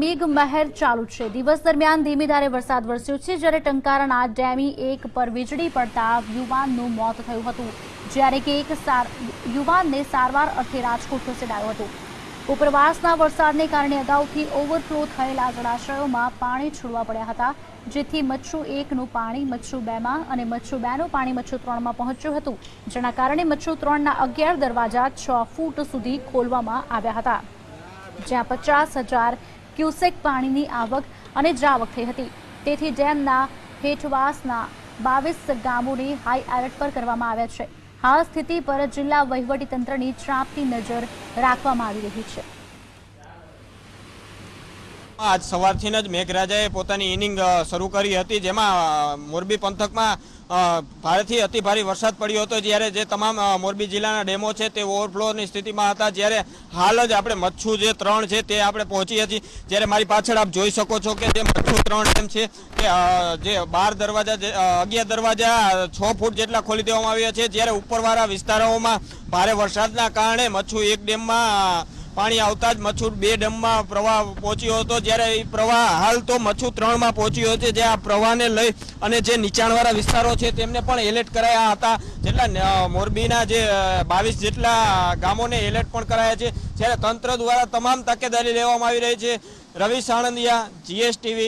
મેઘમહેર ચાલુ છે। દિવસ દરમિયાન ધીમી ધારે વરસાદ વરસ્યો છે, જ્યારે ટંકારાના ડેમી 1 પર વીજળી પડતા યુવાનનું મોત થયું હતું, જ્યારે કે એક યુવાનને સારવાર અર્થે રાજકોટ ખસેડાયો હતો। ઉપરવાસના વરસાદને કારણે અગાઉથી ઓવરફ્લો થયેલા જળાશયોમાં પાણી છોડવા પડ્યા હતા, જેથી મચ્છુ 1નું પાણી મચ્છુ 2માં અને મચ્છુ 2નું પાણી મચ્છુ 3માં પહોંચ્યું હતું, જેના કારણે મચ્છુ 3ના 11 દરવાજા 6 ફૂટ સુધી ખોલવામાં આવ્યા હતા, જ્યાં 50,000 ક્યુસેક પાણીની આવક અને જાવક થઈ હતી। તેથી ડેમના હેઠવાસના 22 ગામોને હાઈ એલર્ટ પર કરવામાં આવ્યા છે। હાલ સ્થિતિ પર જિલ્લા વહીવટીતંત્રની ચાંપતી નજર રાખવામાં આવી રહી છે। આજ સવારથી જ મેઘરાજાએ પોતાની ઇનિંગ શરૂ કરી હતી, જેમાં મોરબી પંથકમાં ભારેથી અતિભારે વરસાદ પડ્યો હતો, જ્યારે જે તમામ મોરબી જિલ્લાના ડેમો છે તે ઓવરફ્લોની સ્થિતિમાં હતા। જ્યારે હાલ જ આપણે મચ્છુ જે 3 છે તે આપણે પહોંચી હતી, જ્યારે મારી પાછળ આપ જોઈ શકો છો કે જે મચ્છુ 3 ડેમ છે તે જે 12 દરવાજા 11 દરવાજા 6 ફૂટ જેટલા ખોલી દેવામાં આવ્યા છે, જ્યારે ઉપરવાળા વિસ્તારોમાં ભારે વરસાદના કારણે મચ્છુ 1 ડેમમાં પાણી આવતા જ મચ્છુ 2 ડેમમાં પ્રવાહ પહોંચ્યો હતો, જ્યારે એ પ્રવાહ હાલ તો મચ્છુ 3માં પહોંચ્યો છે। જે આ પ્રવાહને લઈ અને જે નીચાણવાળા વિસ્તારો છે તેમને પણ એલર્ટ કરાયા હતા, જેટલા મોરબીના જે 22 જેટલા ગામોને એલર્ટ પણ કરાયા છે, જ્યારે તંત્ર દ્વારા તમામ તકેદારી લેવામાં આવી રહી છે। રવિ સાણંદિયા, GSTV।